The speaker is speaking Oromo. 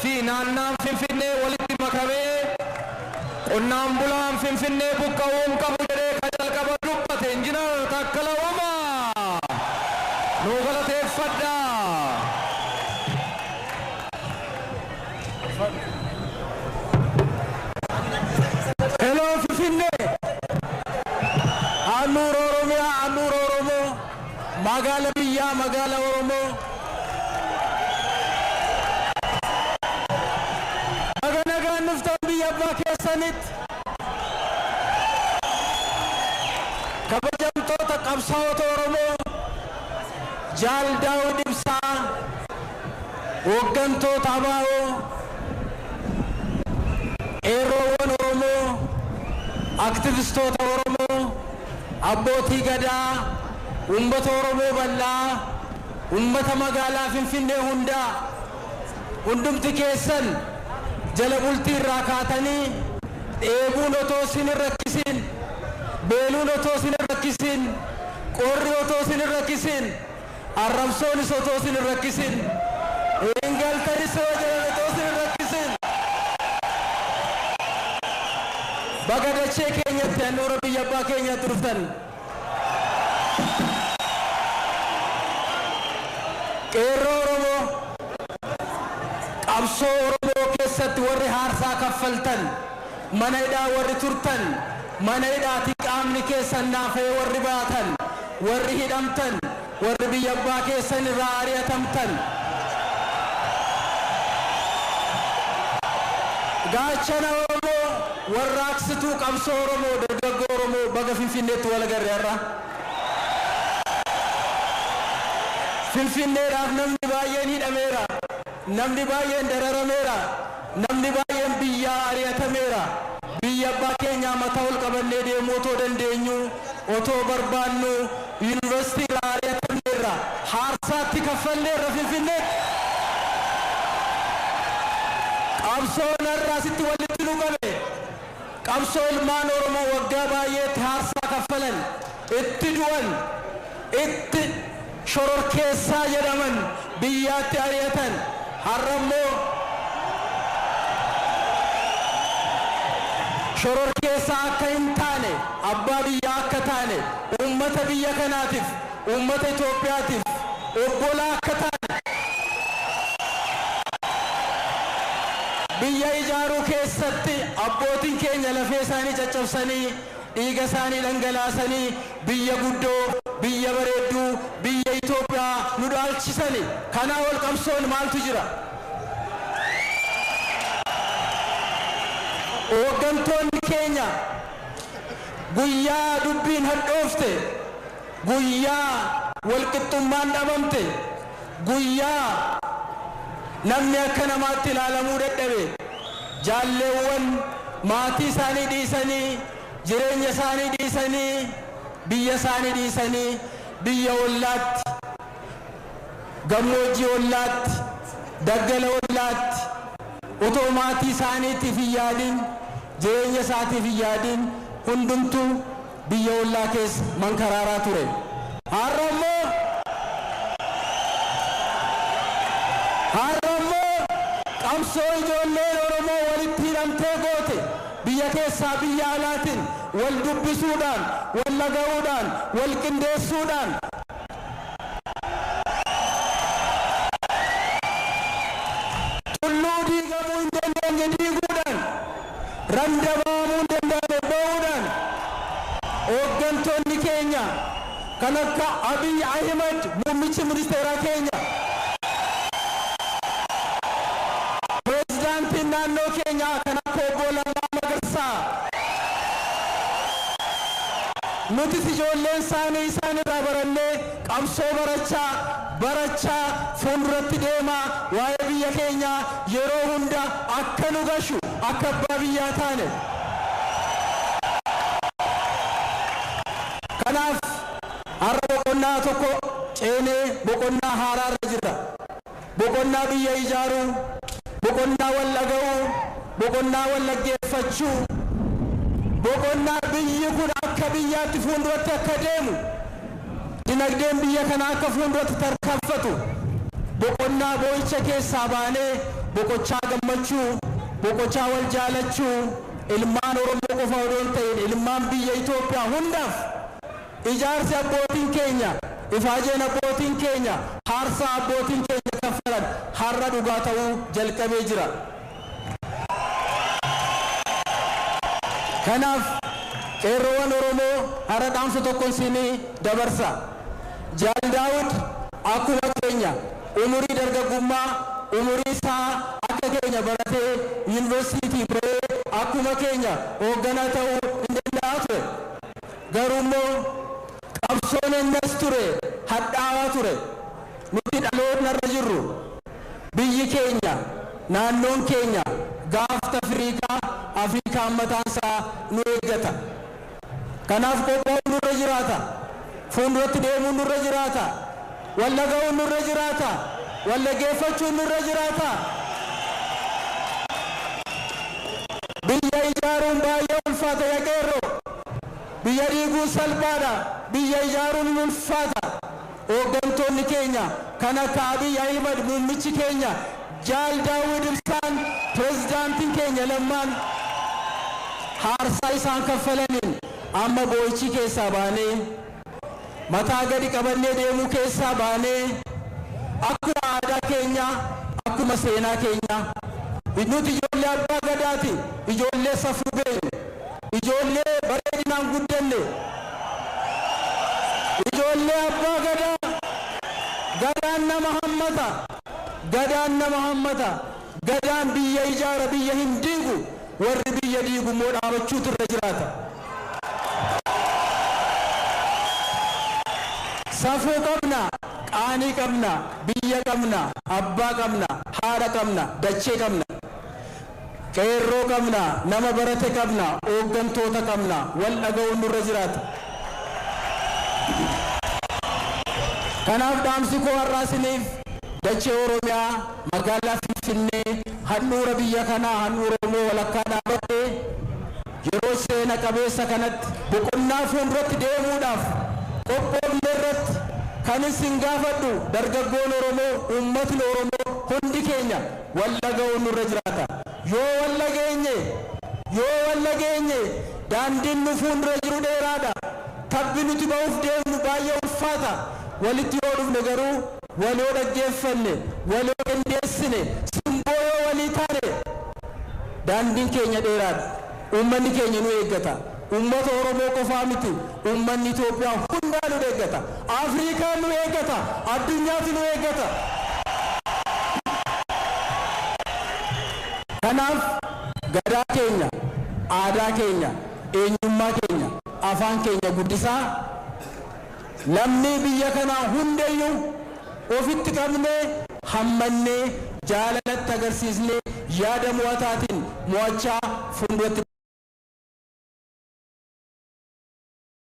في نانام فنفنة ولد مكابي ونام بلام فنفنة بكاوم كبودري خجل كبدوبة إنجنر تكلا وما نوغلة فدا hello فنفنة أنور أورومو مغالا بيا مغالا أورومو كيسانيت كبجمتو تقبصاو تورمو جال داود إبسا وقنتو تاباو إيروون أورمو أكتيفستو تورمو أبوتي غدا أمبت أورمو بلا أمبت مغالا فنفنة هندا هندم تكيسن جلبولتي راكاتني eebuun otoo sin rakkisin beeluun otoo sin rakkisin qorri otoo sin rakkisin arrabsoonis otoo sin rakkisin ingaltanis otoo sin rakkisin baga dachee keenyatti annoora biyya abbaa keenyatti dhuftan qeerroo Oromoo qabsoo Oromoo keessatti warri haarsaa kaffaltan manayda warri turtan manayda tiqaamni keessan naafee warri baatan warri hidhamtan warri biyya abbaa keessan irraa ari'atamtan gaachana Oromoo warraaqsituu qabsoo Oromoo dargaggoo Oromoo baga Finfinneetti wal agarre irra Finfinneedhaaf namni baay'een hidhameera namni baay'een dararameera namni baay'een biyya ari'atameera biyya abbaa keenya mataa ol qabannee deemuu otoo dandeenyu otoo barbaannu yuunivarsiitii irraa ari'atameera haarsaatti kaffalleerra Finfinneetti qabsoon har'aasitti walitti nu qabe qabsoo ilmaan Oromoo waggaa baay'eetti haarsaa kaffalan itti du'an itti shororkeessaa jedhaman biyyaatti ari'atan har'ammoo shororkeessa akka hin taane abbaa biyya akka taane ummata biyya kanaatiif ummata Itoophiyaatiif obbolaa akka taane biyya ijaaruu keessatti abbootiin keenya lafee isaanii caccabsanii dhiiga isaanii dhangalaasanii biyya guddoo biyya bareedduu biyya Itoophiyaa nu dhaalchisanii kanaa ol qabsoon maaltu jira hooggantoonni keenya guyyaa dubbiin hadhoofte guyyaa walqixxummaan dhabamte guyyaa namni akka namaatti ilaalamuu dadhabe jaalleewwan maatii isaanii dhiisanii jireenya isaanii dhiisanii biyya isaanii dhiisanii biyya ollaatti gammoojjii ollaatti daggala ollaatti utoo maatii isaaniitiif hin yaadin jireenya isaatiif hin yaadin hundumtuu biyya ollaa keessa mankaraaraa ture har'ammoo qabsoo ijoolleen Oromoo walitti hidhamtee goote biyya keessaa biyya alaatiin wal dubbisuudhaan wal laga'uudhaan wal qindeessuudhaan tulluu diigamuu hin dandeenye diiguudhaan randabaamuu hin dandeenye ba'uudhaan hooggantoonni keenya kan akka Abiy Ahmed muummichi ministeeraa keenya pirezidaantiin naannoo keenya kan akka obbo Lammaa Magarsaa nuti ijoolleen isaanii isaanirraa barannee qabsoo barachaa fuulduratti deemaa waa'ee biyya keenya yeroo hunda akka nu gashu akka abbaa biyyaa taane kanaaf har'a boqonnaa tokko ceenee boqonnaa haaraarra jirra boqonnaa biyya ijaaruu boqonnaa wal dhaga'uu boqonnaa wal dhaggeeffachuu boqonnaa biyyi kun akka biyyaatti fuulduratti akka deemu dinagdeen biyya kana akka fuulduratti tarkaanfatu boqonnaa boo'icha keessaa baanee boqochaa gammachuu boqochaa wal jaalachuu ilmaan Oromoo qofa odoon ta'in ilmaan biyya Itoophiyaa hundaaf ijaarsi abbootiin keenya ifaajeen abbootiin keenya haarsaa abbootiin keenya kaffalan har'a dhugaa ta'uu jalqabee jira. Kanaaf qeerroowwan Oromoo har'a dhaamsa tokkoon siinii dabarsa. Jaal Daawud akkuma keenya umurii dargaggummaa umurii isaa akka keenya baratee yuunivarsiitii bahee akkuma keenya hoogganaa ta'uu hin danda'a ture. Garuu immoo qabsoon innis ture hadhaawaa ture. Nuti dhaloonni irra jirru biyyi keenya naannoon keenya gaafta Afrikaan mataansaa nu eeggata. Kanaaf qophaa'uun nurra jiraata. Fuulduratti deemuun nurra jiraata. Walla ga'uun nurra jiraata. Walla geeffachuun nurra jiraata. Biyya ijaaruun baay'ee ulfaata yaa qeerroo. Biyya dhiiguun salphaadha. Biyya ijaaruun ulfaata. Hooggantoonni keenya kan akka Abiy Ahmed muummichi keenya Jaal Daawud Ibsaan pirezidaantiin keenya lammaan haarsaa isaan kaffalaniin amma boo'ichi keessaa baanee mataa gadi qabannee deemuu keessaa baanee akkuma aadaa keenya akkuma seenaa keenya nuti ijoollee abbaa gadaati ijoollee safuu beeknu ijoollee bareedinaan guddanne ijoollee abbaa gadaa gadaan nama hammata gadaan biyya ijaara biyya hin diigu warri biyya diigu immoo dhaabachuutu irra jiraata. Safuu qabna qaanii qabna biyya qabna abbaa qabna haadha qabna dachee qabna qeerroo qabna nama barate qabna hooggantoota qabna wal dhaga'uun nurra jiraata. Kanaaf dhaamsi koo har'aa isiniif dachee Oromiyaa magaalaa Finfinnee handhuura biyya kanaa handhuura Oromoo walakkaa dhaabattee yeroo seena qabeessa kanatti boqonnaa fuulduratti deemuudhaaf qophoofne irratti kan isin gaafadhu dargaggoon Oromoo uummatni Oromoo hundi keenya wal dhaga'uun nurra jiraata. Yoo wal dhageenye daandiin nu fuuldura jiru dheeraadha. Tabbi nuti ba'uuf deemnu baay'ee ulfaata. Walitti yoo dhufne garuu waloo dhaggeeffanne waloo qindeessine simboo yoo walii taane daandiin keenya dheeraadha. Uummanni keenya nu eeggata. Uummata Oromoo qofaa miti uummanni Itoophiyaa hundaa nu eeggata. Afrikaan nu eeggata. Addunyaatu nu eeggata. Kanaaf gadaa keenya aadaa keenya eenyummaa keenya afaan keenya guddisaa namni biyya kanaa hundayyuu ofitti qabnee hammannee jaalalatti agarsiisnee yaada mo'ataatiin mo'achaa fuulduratti